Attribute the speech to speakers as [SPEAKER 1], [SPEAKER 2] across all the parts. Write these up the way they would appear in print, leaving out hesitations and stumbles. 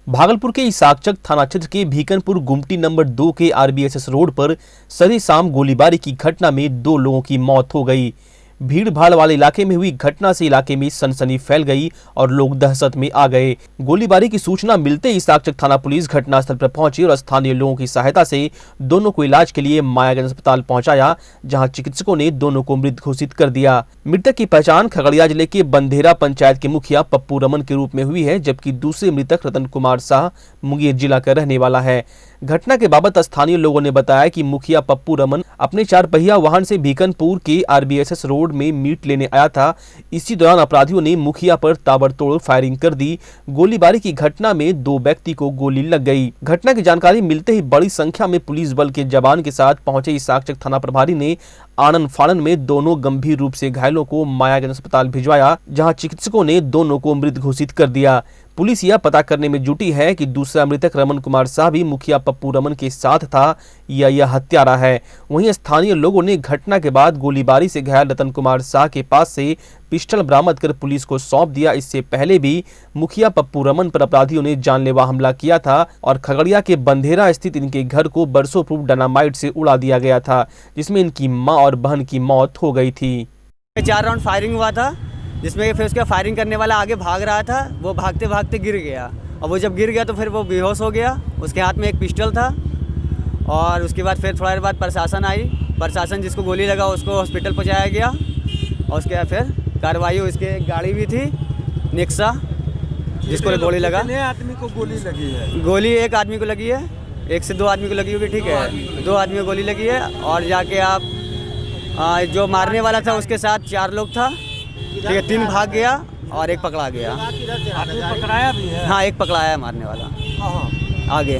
[SPEAKER 1] भागलपुर के इसाकचक थाना क्षेत्र के भीकनपुर गुमटी नंबर 2 के आरबीएसएस रोड पर सरेआम शाम गोलीबारी की घटना में 2 लोगों की मौत हो गई। भीड़ भाड़ वाले इलाके में हुई घटना से इलाके में सनसनी फैल गई और लोग दहशत में आ गए। गोलीबारी की सूचना मिलते ही इसाकचक थाना पुलिस घटनास्थल पर पहुंची और स्थानीय लोगों की सहायता से दोनों को इलाज के लिए मायागंज अस्पताल पहुंचाया, जहां चिकित्सकों ने दोनों को मृत घोषित कर दिया। मृतक की पहचान खगड़िया जिले के बंधेरा पंचायत के मुखिया पप्पू रमन के रूप में हुई है, जबकि दूसरे मृतक रतन कुमार शाह मुंगेर जिला का रहने वाला है। घटना के बाबत स्थानीय लोगों ने बताया कि मुखिया पप्पू रमन अपने 4 पहिया वाहन से भीकनपुर के आरबीएसएस रोड में मीट लेने आया था। इसी दौरान अपराधियों ने मुखिया पर ताबड़तोड़ फायरिंग कर दी। गोलीबारी की घटना में 2 व्यक्ति को गोली लग गई। घटना की जानकारी मिलते ही बड़ी संख्या में पुलिस बल के जवान के साथ पहुंचे इसाकचक थाना प्रभारी ने आनन फानन में दोनों गंभीर रूप से घायलों को मायागंज अस्पताल भिजवाया, जहां चिकित्सकों ने दोनों को मृत घोषित कर दिया। पुलिस यह पता करने में जुटी है कि दूसरा मृतक रमन कुमार शाह भी मुखिया पप्पू रमन के साथ था या यह हत्यारा है। वहीं स्थानीय लोगों ने घटना के बाद गोलीबारी से घायल रतन कुमार शाह के पास से पिस्टल बरामद कर पुलिस को सौंप दिया। इससे पहले भी मुखिया पप्पू रमन पर अपराधियों ने जानलेवा हमला किया था और खगड़िया के बंधेरा स्थित इनके घर को बरसों पूर्व डायनामाइट से उड़ा दिया गया था, जिसमें इनकी मां और बहन की मौत हो गई थी।
[SPEAKER 2] 4 राउंड फायरिंग हुआ था, जिसमें फिर उसका फायरिंग करने वाला आगे भाग रहा था। वो भागते भागते गिर गया और वो जब गिर गया तो फिर वो बेहोश हो गया। उसके हाथ में एक पिस्टल था और उसके बाद फिर थोड़ा देर बाद प्रशासन आई। प्रशासन जिसको गोली लगा उसको हॉस्पिटल पहुंचाया गया और उसके बाद फिर कार्रवाई हुई। उसके एक गाड़ी भी थी नेक्सा, जिसको गोली लगा।
[SPEAKER 3] कितने आदमी को गोली लगी है?
[SPEAKER 2] गोली एक आदमी को लगी है, 1 से 2 आदमी को लगी होगी, ठीक है। 2 आदमी को गोली लगी है और जाके आप जो मारने वाला था उसके साथ 4 लोग था, ठीक है। 3 भाग गया और 1 पकड़ा गया।
[SPEAKER 3] आदमी पकड़ाया भी है?
[SPEAKER 2] हाँ, 1 पकड़ाया है मारने वाला आगे।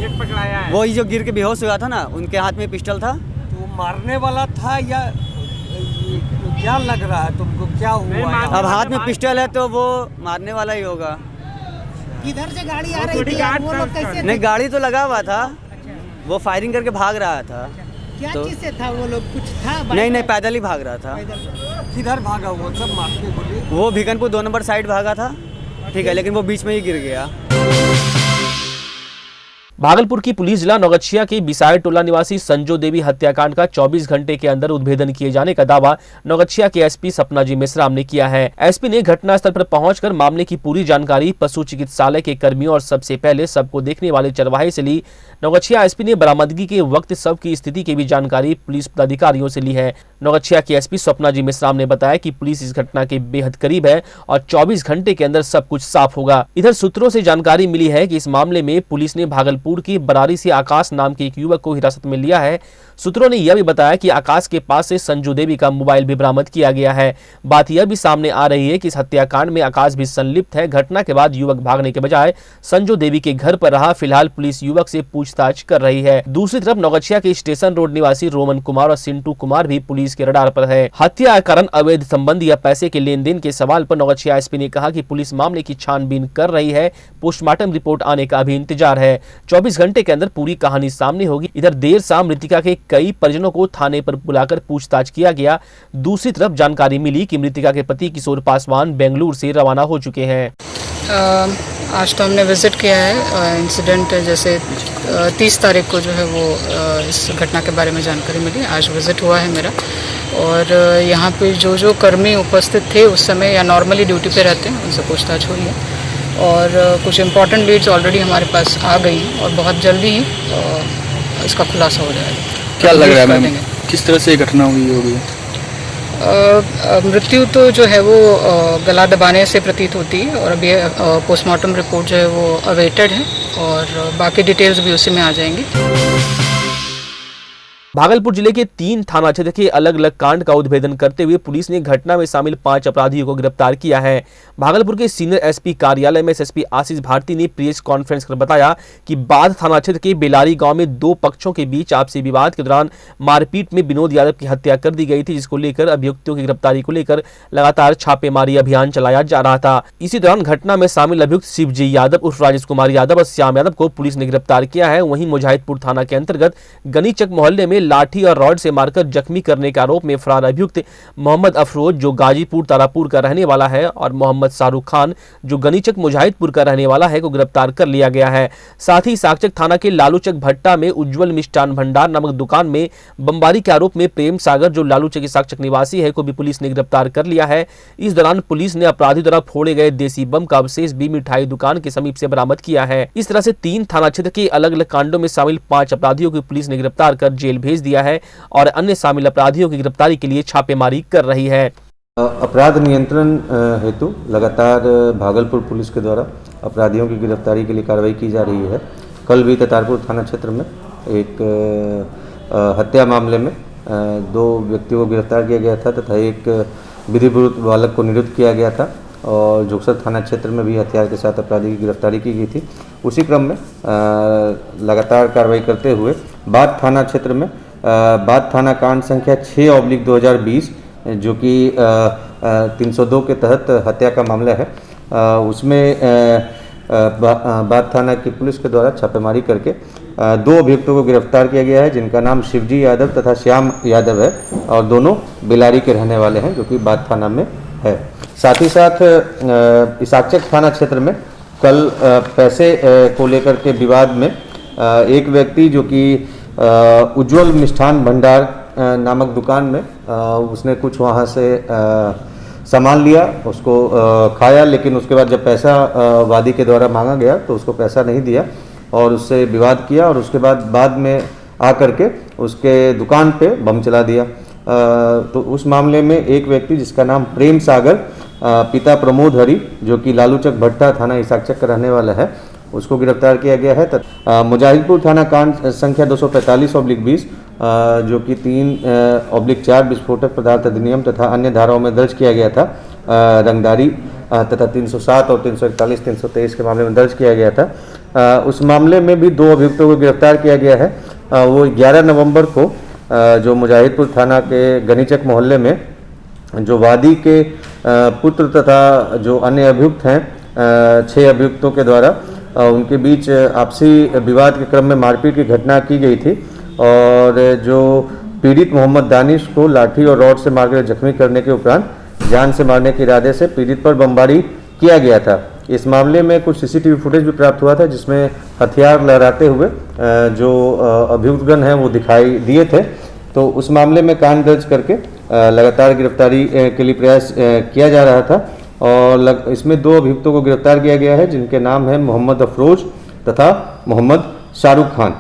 [SPEAKER 2] वही जो गिर के बेहोश हुआ था ना, उनके हाथ में पिस्टल था।
[SPEAKER 3] तो मारने वाला था या क्या लग रहा है तुमको, क्या हुआ?
[SPEAKER 2] अब हाथ में पिस्टल है तो वो मारने वाला ही होगा।
[SPEAKER 4] किधर से गाड़ी आ रही थी? वो लोग कैसे?
[SPEAKER 2] नहीं, गाड़ी तो लगा हुआ था, वो फायरिंग करके भाग रहा था।
[SPEAKER 4] क्या
[SPEAKER 2] तो
[SPEAKER 4] चीज से था वो लोग? कुछ था?
[SPEAKER 2] नहीं, पैदल ही भाग रहा था।
[SPEAKER 3] किधर भागा वो सब मार के गोली?
[SPEAKER 2] वो भीकनपुर 2 नंबर साइड भागा था, ठीक है, लेकिन वो बीच में ही गिर गया।
[SPEAKER 1] भागलपुर की पुलिस जिला नौगछिया के बिसाय टोला निवासी संजू देवी हत्याकांड का 24 घंटे के अंदर उद्भेदन किए जाने का दावा नौगछिया के एसपी सपना जी मेश्राम ने किया है। एसपी ने घटनास्थल पर पहुंचकर मामले की पूरी जानकारी पशु चिकित्सालय के कर्मियों और सबसे पहले सबको देखने वाले चरवाहे से ली। नौगछिया एसपी ने बरामदगी के वक्त सब की स्थिति की भी जानकारी पुलिस पदाधिकारियों से ली है। नौगछिया के एसपी सपना जी मेश्राम ने बताया कि पुलिस इस घटना के बेहद करीब है और 24 घंटे के अंदर सब कुछ साफ होगा। इधर सूत्रों से जानकारी मिली है कि इस मामले में पुलिस ने भागलपुर की बरारी से आकाश नाम के एक युवक को हिरासत में लिया है। सूत्रों ने यह भी बताया कि आकाश के पास से संजू देवी का मोबाइल भी बरामद किया गया है। बात यह भी सामने आ रही है कि इस हत्याकांड में आकाश भी संलिप्त है। घटना के बाद युवक भागने के बजाय संजू देवी के घर पर रहा। फिलहाल पुलिस युवक से पूछताछ कर रही है। दूसरी तरफ नौगछिया के स्टेशन रोड निवासी रोमन कुमार और सिंटू कुमार भी पुलिस के रडार पर है। हत्या का कारण अवैध संबंध या पैसे के लेन देन के सवाल पर नौगछिया एसपी ने कहा कि पुलिस मामले की छानबीन कर रही है। पोस्टमार्टम रिपोर्ट आने का भी इंतजार है। 24 घंटे के अंदर पूरी कहानी सामने होगी। इधर देर शाम मृतिका के कई परिजनों को थाने पर बुलाकर पूछताछ किया गया। दूसरी तरफ जानकारी मिली कि मृतिका के पति किशोर पासवान बेंगलुरु से रवाना हो चुके हैं।
[SPEAKER 5] आज तो हमने विजिट किया है। इंसिडेंट जैसे 30 तारीख को जो है वो इस घटना के बारे में जानकारी मिली। आज विजिट हुआ है मेरा और यहाँ पे जो कर्मी उपस्थित थे उस समय या नॉर्मली ड्यूटी पे रहते हैं उनसे पूछताछ हुई है और कुछ इम्पॉर्टेंट लीड्स ऑलरेडी हमारे पास आ गई हैं और बहुत जल्दी ही इसका खुलासा हो जाएगा।
[SPEAKER 6] क्या लग रहा है मैम, किस तरह से घटना हुई होगी?
[SPEAKER 5] मृत्यु तो जो है वो गला दबाने से प्रतीत होती है और अभी पोस्टमार्टम रिपोर्ट जो है वो अवेटेड है और बाकी डिटेल्स भी उसी में आ जाएंगी।
[SPEAKER 1] भागलपुर जिले के 3 थाना क्षेत्र के अलग अलग कांड का उद्भेदन करते हुए पुलिस ने घटना में शामिल 5 अपराधियों को गिरफ्तार किया है। भागलपुर के सीनियर एसपी कार्यालय में एसपी आशीष भारती ने प्रेस कॉन्फ्रेंस कर बताया कि बाध थाना क्षेत्र के बेलारी गांव में 2 पक्षों के बीच आपसी विवाद के दौरान मारपीट में विनोद यादव की हत्या कर दी गई थी, जिसको लेकर अभियुक्तों की गिरफ्तारी को लेकर लगातार छापेमारी अभियान चलाया जा रहा था। इसी दौरान घटना में शामिल अभियुक्त शिवजी यादव उर्फ राजेश कुमार यादव और श्याम यादव को पुलिस ने गिरफ्तार किया है। वहीं मुजाहिदपुर थाना के अंतर्गत गनीचक मोहल्ले में लाठी और रॉड से मारकर जख्मी करने के आरोप में फरार अभियुक्त मोहम्मद अफरोज जो गाजीपुर तारापुर का रहने वाला है और मोहम्मद शाहरुख खान जो गनीचक मुजाहिदपुर का रहने वाला है को गिरफ्तार कर लिया गया है। साथ ही साकचक थाना के लालूचक भट्टा में उज्जवल मिष्ठान भंडार नामक दुकान में बमबारी के आरोप में प्रेम सागर जो लालूचक की साकचक निवासी है को भी पुलिस ने गिरफ्तार कर लिया है। इस दौरान पुलिस ने अपराधी द्वारा फोड़े गए देसी बम का अवशेष भी मिठाई दुकान के समीप से बरामद किया है। इस तरह से 3 थाना क्षेत्र के अलग अलग कांडों में शामिल 5 अपराधियों को पुलिस ने गिरफ्तार कर जेल भेज दिया है और अन्य शामिल अपराधियों की गिरफ्तारी के लिए छापेमारी कर रही है।
[SPEAKER 7] अपराध नियंत्रण हेतु लगातार भागलपुर पुलिस के द्वारा अपराधियों की गिरफ्तारी के लिए कार्रवाई की जा रही है। कल भी तारापुर थाना क्षेत्र में एक हत्या मामले में 2 व्यक्तियों को गिरफ्तार किया गया था तथा एक विधि विरुद्ध बालक को निरुद्ध किया गया था और जोगसर थाना क्षेत्र में भी हथियार के साथ अपराधी की गिरफ्तारी की गई थी। उसी क्रम में लगातार कार्रवाई करते हुए बाथ थाना क्षेत्र में बाथ थाना कांड संख्या 6/2020 जो कि 302 के तहत हत्या का मामला है, उसमें बाथ थाना की पुलिस के द्वारा छापेमारी करके 2 अभियुक्तों को गिरफ्तार किया गया है जिनका नाम शिवजी यादव तथा श्याम यादव है और दोनों बिलारी के रहने वाले हैं जो कि बाथ थाना में है। साथ ही साथ साकचक थाना क्षेत्र में कल पैसे को लेकर के विवाद में एक व्यक्ति जो कि उज्जवल मिष्ठान भंडार नामक दुकान में उसने कुछ वहाँ से सामान लिया, उसको खाया, लेकिन उसके बाद जब पैसा वादी के द्वारा मांगा गया तो उसको पैसा नहीं दिया और उससे विवाद किया और उसके बाद में आकर के उसके दुकान पे बम चला दिया। तो उस मामले में एक व्यक्ति जिसका नाम प्रेम सागर पिता प्रमोद हरि जो कि लालूचक भट्टा थाना साकचक का रहने वाला है उसको गिरफ्तार किया गया है। मुजाहिदपुर थाना कांड संख्या 245/20 जो कि 3/4 विस्फोटक पदार्थ अधिनियम तथा अन्य धाराओं में दर्ज किया गया था, रंगदारी तथा 307 और 341 323 के मामले में दर्ज किया गया था। उस मामले में भी 2 अभियुक्तों को गिरफ्तार किया गया है। वो 11 नवंबर को जो मुजाहिदपुर थाना के गनीचक मोहल्ले में जो वादी के पुत्र तथा जो अन्य अभियुक्त हैं 6 अभियुक्तों के द्वारा उनके बीच आपसी विवाद के क्रम में मारपीट की घटना की गई थी और जो पीड़ित मोहम्मद दानिश को लाठी और रॉड से मारकर जख्मी करने के उपरांत जान से मारने के इरादे से पीड़ित पर बमबारी किया गया था। इस मामले में कुछ सीसीटीवी फुटेज भी प्राप्त हुआ था जिसमें हथियार लहराते हुए जो अभियुक्तगण हैं वो दिखाई दिए थे। तो उस मामले में कांड दर्ज करके लगातार गिरफ्तारी के लिए प्रयास किया जा रहा था और इसमें 2 अभियुक्तों को गिरफ्तार किया गया है जिनके नाम हैं मोहम्मद अफरोज तथा मोहम्मद शाहरुख खान।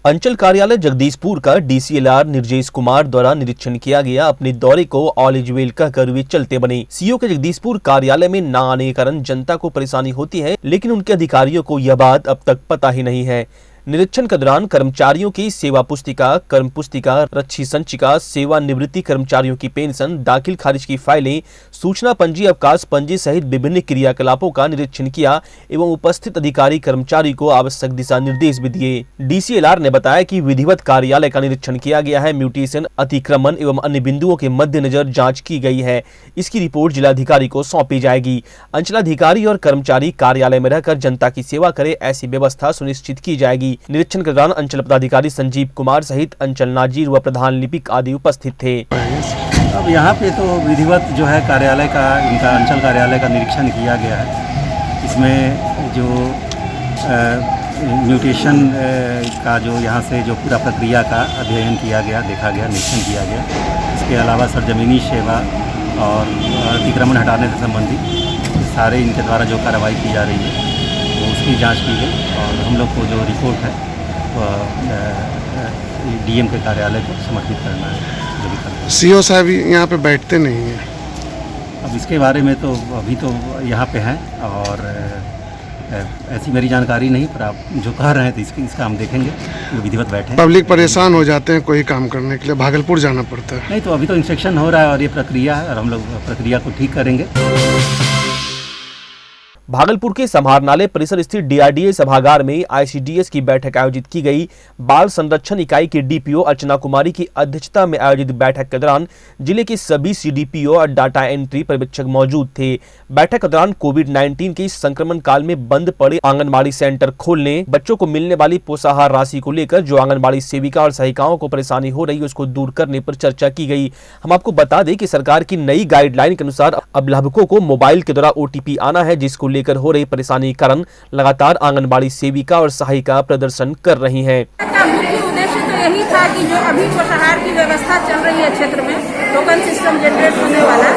[SPEAKER 1] अंचल कार्यालय जगदीशपुर का डीसीएलआर निर्जेश कुमार द्वारा निरीक्षण किया गया। अपने दौरे को ऑल इज वेल कहकर वे चलते बने। सीओ के जगदीशपुर कार्यालय में न आने के कारण जनता को परेशानी होती है, लेकिन उनके अधिकारियों को यह बात अब तक पता ही नहीं है। निरीक्षण के दौरान कर्मचारियों की सेवा पुस्तिका, कर्म पुस्तिका, रक्षी संचिका, सेवानिवृत्ति कर्मचारियों की पेंशन, दाखिल खारिज की फाइलें, सूचना पंजी, अवकाश पंजी सहित विभिन्न क्रियाकलापों का निरीक्षण किया एवं उपस्थित अधिकारी कर्मचारी को आवश्यक दिशा निर्देश भी दिए। डीसीएलआर ने बताया कि विधिवत कार्यालय का निरीक्षण किया गया है। म्यूटेशन, अतिक्रमण एवं अन्य बिंदुओं के मद्देनजर जाँच की गई है। इसकी रिपोर्ट जिलाधिकारी को सौंपी जाएगी। अंचलाधिकारी और कर्मचारी कार्यालय में रहकर जनता की सेवा करे, ऐसी व्यवस्था सुनिश्चित की जाएगी। निरीक्षण के दौरान अंचल पदाधिकारी संजीव कुमार सहित अंचल नाजीर व प्रधान लिपिक आदि उपस्थित थे।
[SPEAKER 8] अब यहाँ पे तो विधिवत जो है कार्यालय का, इनका अंचल कार्यालय का निरीक्षण किया गया है। इसमें जो म्यूटेशन का जो यहाँ से जो पूरा प्रक्रिया का अध्ययन किया गया, देखा गया, निरीक्षण किया गया। इसके अलावा सरजमीनी सेवा और अतिक्रमण हटाने से संबंधित सारे इनके द्वारा जो कार्रवाई की जा रही है वो उसकी जांच की गई और हम लोग को जो रिपोर्ट है वो डीएम के कार्यालय को समर्पित करना है, जो भी करना है।
[SPEAKER 9] सीओ साहब यहाँ पे बैठते नहीं हैं।
[SPEAKER 8] अब इसके बारे में तो अभी तो यहाँ पे हैं और ऐसी मेरी जानकारी नहीं, पर आप जो कह रहे हैं तो इसका हम देखेंगे, विधिवत बैठे।
[SPEAKER 9] पब्लिक परेशान हो जाते हैं कोई काम करने के लिए, भागलपुर जाना पड़ता है।
[SPEAKER 8] नहीं तो अभी तो इंस्पेक्शन हो रहा है और ये प्रक्रिया है और हम लोग प्रक्रिया को ठीक करेंगे।
[SPEAKER 1] भागलपुर के समाहरणालय परिसर स्थित डीआरडीए सभागार में आईसीडीएस की बैठक आयोजित की गई। बाल संरक्षण इकाई के डीपीओ अर्चना कुमारी की अध्यक्षता में आयोजित बैठक के दौरान जिले के सभी सीडीपीओ और डाटा एंट्री पर्यवेक्षक मौजूद थे। बैठक के दौरान कोविड-19 के संक्रमण काल में बंद पड़े आंगनबाड़ी सेंटर खोलने, बच्चों को मिलने वाली पोषाहार राशि को लेकर जो आंगनबाड़ी सेविका और सहायिकाओं को परेशानी हो रही है उसको दूर करने पर चर्चा की गई। हम आपको बता दें कि सरकार की नई गाइडलाइन के अनुसार अब लाभुकों को मोबाइल के द्वारा ओटीपी आना है, जिसको लेकर हो रही परेशानी के कारण लगातार आंगनबाड़ी सेविका और सहायिका प्रदर्शन कर रही हैं।
[SPEAKER 10] मुख्य उद्देश्य तो यही था कि जो अभी पोषाहार की व्यवस्था चल रही है क्षेत्र में, टोकन सिस्टम जनरेट होने वाला,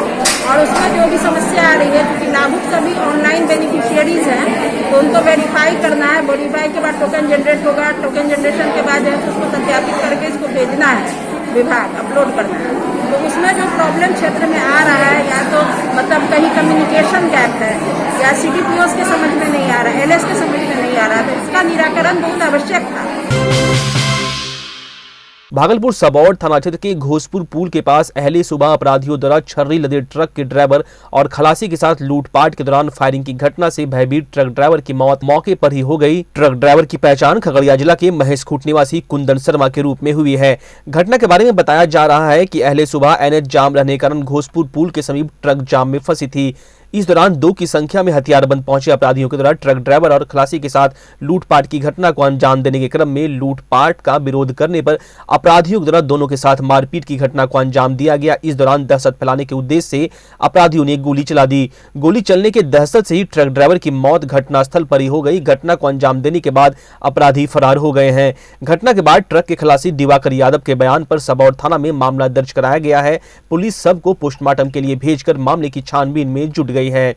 [SPEAKER 10] और उसमें जो भी समस्या आ रही है क्योंकि लाभुक सभी ऑनलाइन बेनिफिशियरीज हैं तो उनको वेरीफाई करना है। वेरीफाई के बाद टोकन जनरेट होगा, टोकन जनरेशन के बाद जो है उसको सत्यापित करके इसको भेजना है विभाग, अपलोड करना है। तो उसमें जो प्रॉब्लम क्षेत्र में आ रहा है या तो मतलब कहीं कम्युनिकेशन गैप है या सीडीपीओस के समझ में नहीं आ रहा है, एलएस के समझ में नहीं आ रहा है, तो उसका निराकरण बहुत आवश्यक था।
[SPEAKER 1] भागलपुर सबौर थाना क्षेत्र के घोसपुर पुल के पास अहले सुबह अपराधियों द्वारा छर्री लदे ट्रक के ड्राइवर और खलासी के साथ लूटपाट के दौरान फायरिंग की घटना से भयभीत ट्रक ड्राइवर की मौत मौके पर ही हो गई। ट्रक ड्राइवर की पहचान खगड़िया जिला के महेशखूट निवासी कुंदन शर्मा के रूप में हुई है। घटना के बारे में बताया जा रहा है कि अहले सुबह एनएच जाम रहने के कारण घोसपुर पुल के समीप ट्रक जाम में फंसी थी। इस दौरान 2 की संख्या में हथियारबंद पहुंचे अपराधियों के द्वारा ट्रक ड्राइवर और खलासी के साथ लूटपाट की घटना को अंजाम देने के क्रम में लूटपाट का विरोध करने पर अपराधियों के द्वारा दोनों के साथ मारपीट की घटना को अंजाम दिया गया। इस दौरान दहशत फैलाने के उद्देश्य से अपराधियों ने गोली चला दी। गोली चलने के दहशत से ही ट्रक ड्राइवर की मौत घटनास्थल पर ही हो गई। घटना को अंजाम देने के बाद अपराधी फरार हो गए हैं। घटना के बाद ट्रक के खलासी दिवाकर यादव के बयान पर सबौर थाना में मामला दर्ज कराया गया है। पुलिस सबको पोस्टमार्टम के लिए भेजकर मामले की छानबीन में जुट गई है।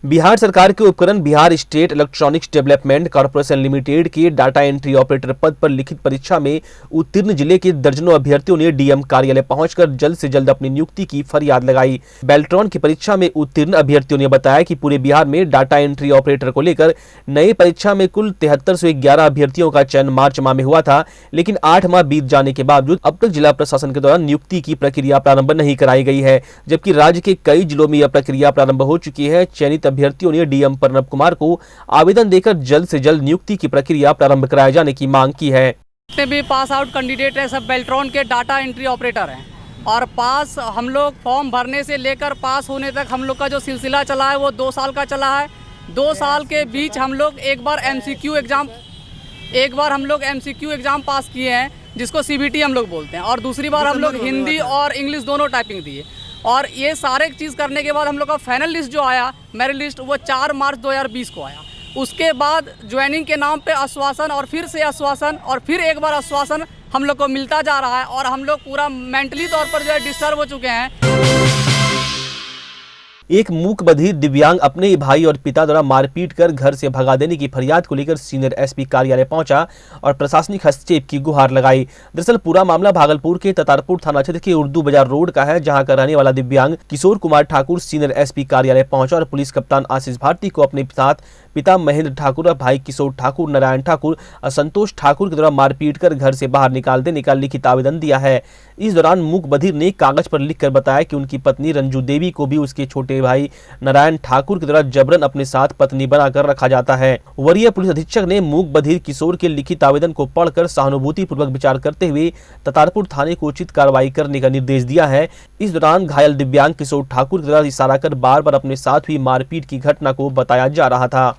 [SPEAKER 1] बिहार सरकार के उपकरण Bihar state electronics development corporation limited के डाटा एंट्री ऑपरेटर पद पर लिखित परीक्षा में उत्तीर्ण जिले के दर्जनों अभ्यर्थियों ने डीएम कार्यालय पहुंचकर जल्द से जल्द अपनी नियुक्ति की फरियाद लगाई। बेल्ट्रॉन की परीक्षा में उत्तीर्ण अभ्यर्थियों ने बताया कि पूरे बिहार में डाटा एंट्री ऑपरेटर को लेकर नई परीक्षा में कुल 7311 अभ्यर्थियों का चयन मार्च माह में हुआ था, लेकिन 8 माह बीत जाने के बावजूद अब तक जिला प्रशासन के द्वारा नियुक्ति की प्रक्रिया प्रारंभ नहीं कराई गई है, जबकि राज्य के कई जिलों में यह प्रक्रिया प्रारंभ हो चुकी है। चयनित अभ्यर्थियों ने डीएम प्रणब कुमार को आवेदन देकर जल्द से जल्द नियुक्ति की प्रक्रिया प्रारंभ कराए जाने की मांग की है।
[SPEAKER 11] जितने भी पास आउट कैंडिडेट है सब बेल्ट्रॉन के डाटा एंट्री ऑपरेटर हैं और पास हम लोग फॉर्म भरने से लेकर पास होने तक हम लोग का जो सिलसिला चला है वो 2 साल का चला है। 2 साल के बीच हम लोग एक बार हम लोग एमसीक्यू एग्जाम पास किए हैं जिसको सीबीटी हम लोग बोलते हैं, और दूसरी बार हम लोग हिंदी और इंग्लिश दोनों टाइपिंग दिए। और ये सारे चीज़ करने के बाद हम लोग का फाइनल लिस्ट जो आया, मेरिट लिस्ट, वो 4 मार्च 2020 को आया। उसके बाद ज्वाइनिंग के नाम पे आश्वासन और फिर से आश्वासन और फिर एक बार आश्वासन हम लोग को मिलता जा रहा है और हम लोग पूरा मेंटली तौर पर जो है डिस्टर्ब हो चुके हैं।
[SPEAKER 1] एक मूक बधिर दिव्यांग अपने ही भाई और पिता द्वारा मारपीट कर घर से भगा देने की फरियाद को लेकर सीनियर एसपी कार्यालय पहुंचा और प्रशासनिक हस्तक्षेप की गुहार लगाई। दरअसल पूरा मामला भागलपुर के ततारपुर थाना क्षेत्र के उर्दू बाजार रोड का है, जहां का रहने वाला दिव्यांग किशोर कुमार ठाकुर सीनियर एसपी कार्यालय पहुंचा और पुलिस कप्तान आशीष भारती को अपने साथ पिता महेंद्र ठाकुर और भाई किशोर ठाकुर, नारायण ठाकुर और संतोष ठाकुर के द्वारा मारपीट कर घर से बाहर निकाल देने का लिखित आवेदन दिया है। इस दौरान मूक बधिर ने कागज पर लिखकर बताया कि उनकी पत्नी रंजू देवी को भी उसके छोटे भाई नारायण ठाकुर के द्वारा जबरन अपने साथ पत्नी बनाकर रखा जाता है। वरीय पुलिस अधीक्षक ने मूक बधिर किशोर के लिखित आवेदन को पढ़कर सहानुभूति पूर्वक विचार करते हुए ततारपुर थाने को उचित कार्रवाई करने का निर्देश दिया है। इस दौरान घायल दिव्यांग किशोर ठाकुर के द्वारा इशारा कर बार बार अपने साथ हुई मारपीट की घटना को बताया जा रहा था।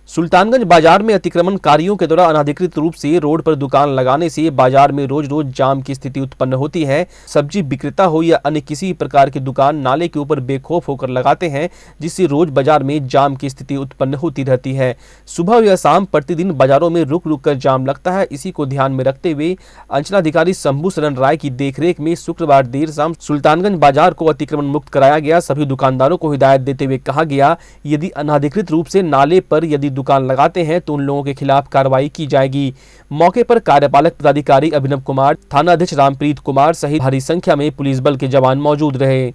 [SPEAKER 1] सुल्तानगंज बाजार में अतिक्रमणकारियों के द्वारा अनाधिकृत रूप से रोड पर दुकान लगाने से बाजार में रोज रोज जाम की स्थिति उत्पन्न होती है। सब्जी विक्रेता हो या अन्य किसी प्रकार की दुकान नाले के ऊपर बेखौफ होकर लगाते हैं, जिससे रोज बाजार में जाम की स्थिति उत्पन्न होती रहती है। सुबह या शाम प्रतिदिन बाजारों में रुक रुक कर जाम लगता है। इसी को ध्यान में रखते हुए अंचलाधिकारी शंभू शरण राय की देखरेख में शुक्रवार देर शाम सुल्तानगंज बाजार को अतिक्रमण मुक्त कराया गया। सभी दुकानदारों को हिदायत देते हुए कहा गया, यदि अनाधिकृत रूप से नाले पर यदि दुकान लगाते हैं तो उन लोगों के खिलाफ कार्रवाई की जाएगी। मौके पर कार्यपालक पदाधिकारी अभिनव कुमार, थाना अध्यक्ष रामप्रीत कुमार सहित भारी संख्या में पुलिस बल के जवान मौजूद रहे।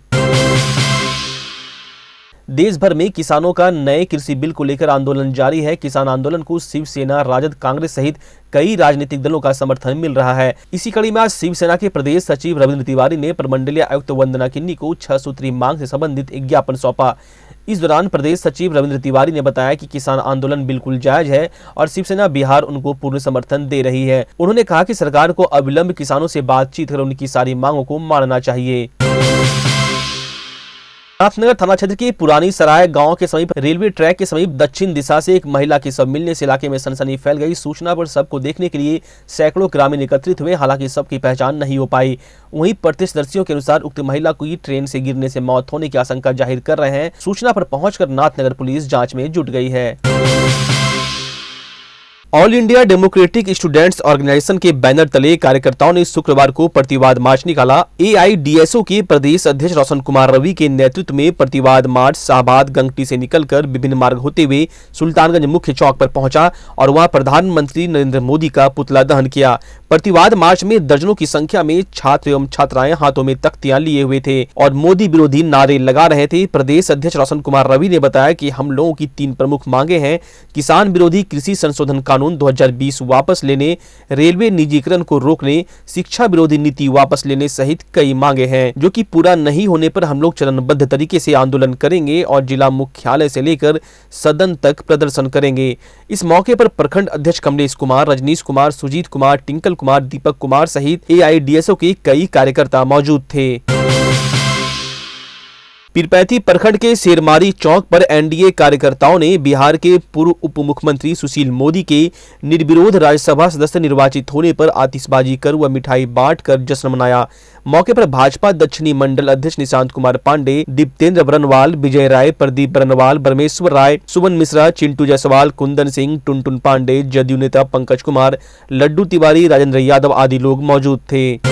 [SPEAKER 1] देश भर में किसानों का नए कृषि बिल को लेकर आंदोलन जारी है। किसान आंदोलन को शिवसेना, राजद, कांग्रेस सहित कई राजनीतिक दलों का समर्थन मिल रहा है। इसी कड़ी में आज शिवसेना के प्रदेश सचिव रविंद्र तिवारी ने प्रमंडलीय आयुक्त वंदना किन्नी को 6 सूत्री मांग से संबंधित एक ज्ञापन सौंपा। इस दौरान प्रदेश सचिव रविंद्र तिवारी ने बताया कि किसान आंदोलन बिल्कुल जायज है और शिवसेना बिहार उनको पूर्ण समर्थन दे रही है। उन्होंने कहा कि सरकार को अविलंब किसानों से बातचीत कर उनकी सारी मांगों को मानना चाहिए। नाथनगर थाना क्षेत्र के पुरानी सराय गांव के समीप रेलवे ट्रैक के समीप दक्षिण दिशा से एक महिला के शव मिलने से इलाके में सनसनी फैल गई। सूचना पर शव को देखने के लिए सैकड़ों ग्रामीण एकत्रित हुए, हालांकि शव की पहचान नहीं हो पाई। वहीं प्रत्यक्षदर्शियों के अनुसार उक्त महिला की ट्रेन से गिरने से मौत होने की आशंका जाहिर कर रहे हैं। सूचना पर पहुंचकर नाथनगर पुलिस जांच में जुट गई है। All India Democratic Students Organisation के बैनर तले कार्यकर्ताओं ने शुक्रवार को प्रतिवाद मार्च निकाला। एआईडीएसओ के प्रदेश अध्यक्ष रोशन कुमार रवि के नेतृत्व में प्रतिवाद मार्च शाहबाद गंगटी से निकलकर विभिन्न मार्ग होते हुए सुल्तानगंज मुख्य चौक पर पहुंचा और वहां प्रधानमंत्री नरेंद्र मोदी का पुतला दहन किया। प्रतिवाद मार्च में दर्जनों की संख्या में छात्र एवं छात्राएं हाथों में तख्तियां लिए हुए थे और मोदी विरोधी नारे लगा रहे थे। प्रदेश अध्यक्ष रोशन कुमार रवि ने बताया कि हम लोगों की 3 प्रमुख मांगे हैं: किसान विरोधी कृषि संशोधन कानून 2020 वापस लेने, रेलवे निजीकरण को रोकने, शिक्षा विरोधी नीति वापस लेने सहित कई मांगे हैं, जो कि पूरा नहीं होने पर हम लोग चरणबद्ध तरीके से आंदोलन करेंगे और जिला मुख्यालय से लेकर सदन तक प्रदर्शन करेंगे। इस मौके पर प्रखंड अध्यक्ष कमलेश कुमार, रजनीश कुमार, सुजीत कुमार, टिंकल कुमार, दीपक कुमार सहित एआईडीएसओ के कई कार्यकर्ता मौजूद थे। पीरपैंती प्रखंड के शेरमारी चौक पर एनडीए कार्यकर्ताओं ने बिहार के पूर्व उप मुख्यमंत्री सुशील मोदी के निर्विरोध राज्यसभा सदस्य निर्वाचित होने पर आतिशबाजी कर व मिठाई बांटकर जश्न मनाया। मौके पर भाजपा दक्षिणी मंडल अध्यक्ष निशांत कुमार पांडे, दीप्तेंद्र बरनवाल, विजय राय, प्रदीप बरनवाल, ब्रह्मेश्वर राय, सुमन मिश्रा, चिंटू जायसवाल, कुंदन सिंह, टुनटुन पांडे, जदयू नेता पंकज कुमार, लड्डू तिवारी, राजेंद्र यादव आदि लोग मौजूद थे।